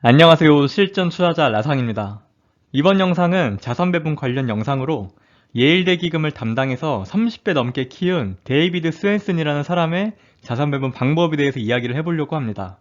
안녕하세요. 실전 투자자 라상입니다. 이번 영상은 자산 배분 관련 영상으로 예일대 기금을 담당해서 30배 넘게 키운 데이비드 스웬슨이라는 사람의 자산 배분 방법에 대해서 이야기를 해보려고 합니다.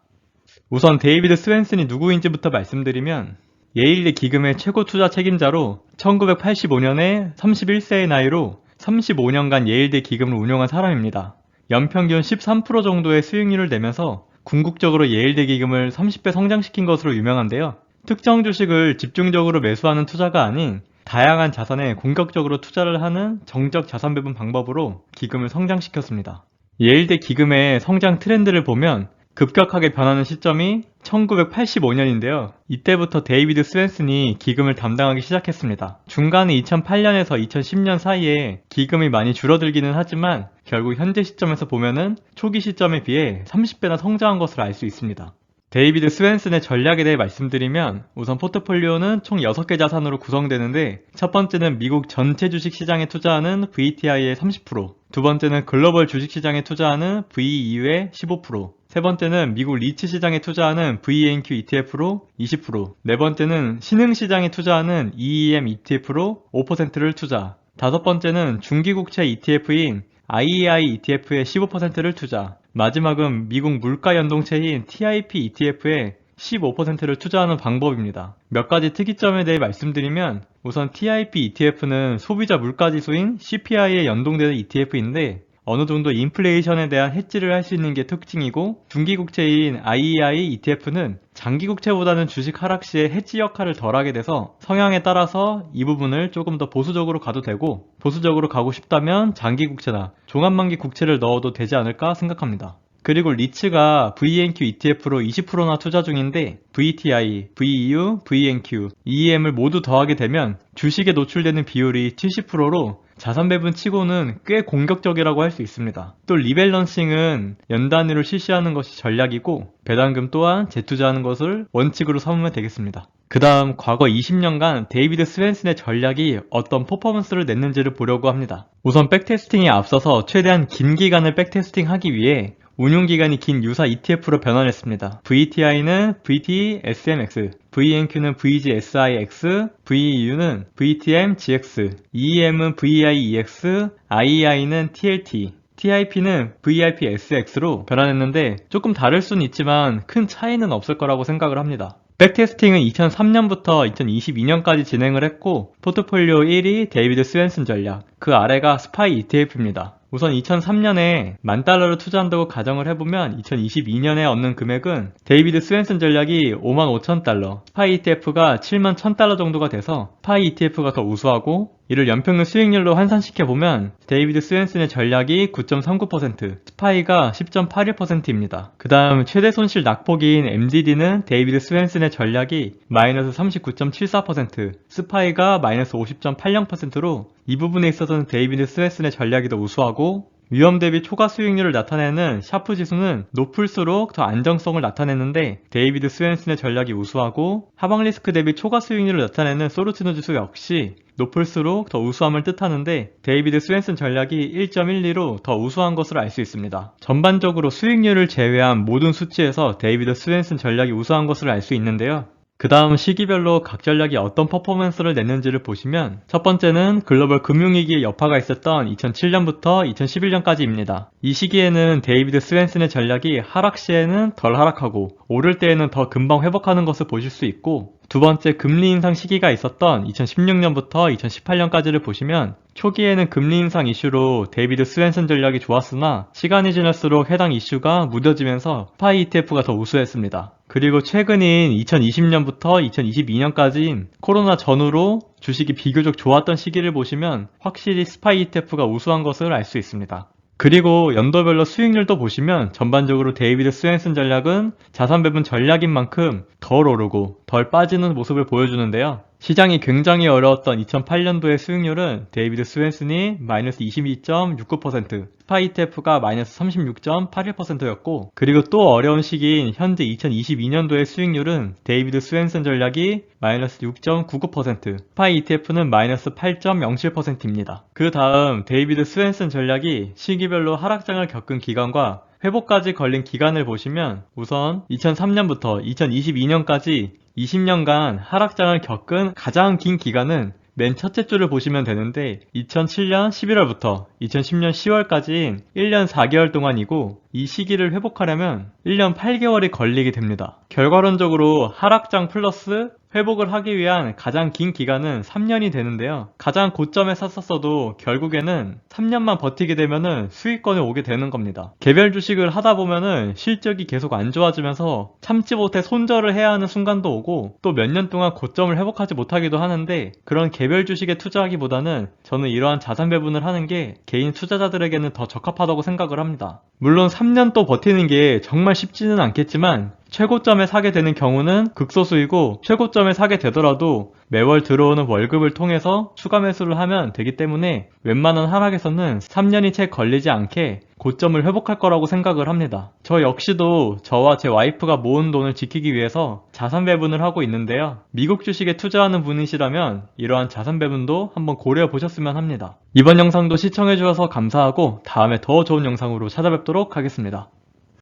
우선 데이비드 스웬슨이 누구인지부터 말씀드리면 예일대 기금의 최고 투자 책임자로 1985년에 31세의 나이로 35년간 예일대 기금을 운영한 사람입니다. 연평균 13% 정도의 수익률을 내면서 궁극적으로 예일대 기금을 30배 성장시킨 것으로 유명한데요. 특정 주식을 집중적으로 매수하는 투자가 아닌 다양한 자산에 공격적으로 투자를 하는 정적 자산 배분 방법으로 기금을 성장시켰습니다. 예일대 기금의 성장 트렌드를 보면 급격하게 변하는 시점이 1985년인데요. 이때부터 데이비드 스웬슨이 기금을 담당하기 시작했습니다. 중간에 2008년에서 2010년 사이에 기금이 많이 줄어들기는 하지만 결국 현재 시점에서 보면은 초기 시점에 비해 30배나 성장한 것을 알 수 있습니다. 데이비드 스웬슨의 전략에 대해 말씀드리면 우선 포트폴리오는 총 6개 자산으로 구성되는데 첫 번째는 미국 전체 주식시장에 투자하는 VTI의 30%, 두 번째는 글로벌 주식시장에 투자하는 VEU의 15%, 세 번째는 미국 리츠 시장에 투자하는 VNQ ETF로 20%, 네 번째는 신흥시장에 투자하는 EEM ETF로 5%를 투자, 다섯 번째는 중기국채 ETF인 IEI ETF에 15%를 투자, 마지막은 미국 물가 연동체인 TIP ETF에 15%를 투자하는 방법입니다. 몇 가지 특이점에 대해 말씀드리면 우선 TIP ETF는 소비자 물가지수인 CPI에 연동되는 ETF인데 어느 정도 인플레이션에 대한 해지를 할 수 있는 게 특징이고, 중기국채인 IEI ETF는 장기국채보다는 주식 하락 시에 해지 역할을 덜하게 돼서 성향에 따라서 이 부분을 조금 더 보수적으로 가도 되고, 보수적으로 가고 싶다면 장기국채나 종합만기 국채를 넣어도 되지 않을까 생각합니다. 그리고 리츠가 VNQ ETF로 20%나 투자 중인데 VTI, VEU, VNQ, EEM을 모두 더하게 되면 주식에 노출되는 비율이 70%로 자산 배분 치고는 꽤 공격적이라고 할 수 있습니다. 또 리밸런싱은 연단위로 실시하는 것이 전략이고 배당금 또한 재투자하는 것을 원칙으로 삼으면 되겠습니다. 그 다음 과거 20년간 데이비드 스웬슨의 전략이 어떤 퍼포먼스를 냈는지를 보려고 합니다. 우선 백테스팅에 앞서서 최대한 긴 기간을 백테스팅하기 위해 운용기간이 긴 유사 ETF로 변환했습니다. VTI는 VTSMX, VNQ는 VGSIX, VEU는 VTMGX, EEM은 VIEX, IEI는 TLT, TIP는 VIPSX로 변환했는데 조금 다를 수는 있지만 큰 차이는 없을 거라고 생각을 합니다. 백테스팅은 2003년부터 2022년까지 진행을 했고 포트폴리오 1위 데이비드 스웬슨 전략, 그 아래가 스파이 ETF입니다. 우선 2003년에 $10,000를 투자한다고 가정을 해보면 2022년에 얻는 금액은 데이비드 스웬슨 전략이 $55,000, 스파이 ETF가 $71,000 정도가 돼서 스파이 ETF가 더 우수하고, 이를 연평균 수익률로 환산시켜보면 데이비드 스웬슨의 전략이 9.39%, 스파이가 10.81%입니다. 그 다음 최대 손실 낙폭인 MDD는 데이비드 스웬슨의 전략이 마이너스 39.74%, 스파이가 마이너스 50.80%로 이 부분에 있어서는 데이비드 스웬슨의 전략이 더 우수하고, 위험 대비 초과 수익률을 나타내는 샤프 지수는 높을수록 더 안정성을 나타내는데 데이비드 스웬슨의 전략이 우수하고, 하방 리스크 대비 초과 수익률을 나타내는 소르티노 지수 역시 높을수록 더 우수함을 뜻하는데 데이비드 스웬슨 전략이 1.12로 더 우수한 것으로 알 수 있습니다. 전반적으로 수익률을 제외한 모든 수치에서 데이비드 스웬슨 전략이 우수한 것으로 알 수 있는데요. 그 다음 시기별로 각 전략이 어떤 퍼포먼스를 냈는지를 보시면 첫 번째는 글로벌 금융위기의 여파가 있었던 2007년부터 2011년까지입니다. 이 시기에는 데이비드 스웬슨의 전략이 하락 시에는 덜 하락하고 오를 때에는 더 금방 회복하는 것을 보실 수 있고, 두 번째 금리 인상 시기가 있었던 2016년부터 2018년까지를 보시면 초기에는 금리 인상 이슈로 데이비드 스웬슨 전략이 좋았으나 시간이 지날수록 해당 이슈가 무뎌지면서 스파이 ETF가 더 우수했습니다. 그리고 최근인 2020년부터 2022년까지인 코로나 전후로 주식이 비교적 좋았던 시기를 보시면 확실히 스파이 ETF가 우수한 것을 알 수 있습니다. 그리고 연도별로 수익률도 보시면 전반적으로 데이비드 스웬슨 전략은 자산 배분 전략인 만큼 덜 오르고 덜 빠지는 모습을 보여주는데요. 시장이 굉장히 어려웠던 2008년도의 수익률은 데이비드 스웬슨이 마이너스 22.69%, 스파이 ETF가 마이너스 36.81%였고, 그리고 또 어려운 시기인 현재 2022년도의 수익률은 데이비드 스웬슨 전략이 마이너스 6.99%, 스파이 ETF는 마이너스 8.07%입니다. 그 다음 데이비드 스웬슨 전략이 시기별로 하락장을 겪은 기간과 회복까지 걸린 기간을 보시면 우선 2003년부터 2022년까지 20년간 하락장을 겪은 가장 긴 기간은 맨 첫째 줄을 보시면 되는데 2007년 11월부터 2010년 10월까지인 1년 4개월 동안이고 이 시기를 회복하려면 1년 8개월이 걸리게 됩니다. 결과론적으로 하락장 플러스 회복을 하기 위한 가장 긴 기간은 3년이 되는데요. 가장 고점에 샀었어도 결국에는 3년만 버티게 되면은 수익권이 오게 되는 겁니다. 개별 주식을 하다 보면은 실적이 계속 안 좋아지면서 참지 못해 손절을 해야 하는 순간도 오고 또 몇 년 동안 고점을 회복하지 못하기도 하는데 그런 개별 주식에 투자하기보다는 저는 이러한 자산 배분을 하는 게 개인 투자자들에게는 더 적합하다고 생각을 합니다. 물론 3년 또 버티는 게 정말 쉽지는 않겠지만 최고점에 사게 되는 경우는 극소수이고 최고점에 사게 되더라도 매월 들어오는 월급을 통해서 추가 매수를 하면 되기 때문에 웬만한 하락에서는 3년이 채 걸리지 않게 고점을 회복할 거라고 생각을 합니다. 저 역시도 저와 제 와이프가 모은 돈을 지키기 위해서 자산 배분을 하고 있는데요. 미국 주식에 투자하는 분이시라면 이러한 자산 배분도 한번 고려해 보셨으면 합니다. 이번 영상도 시청해 주셔서 감사하고 다음에 더 좋은 영상으로 찾아뵙도록 하겠습니다.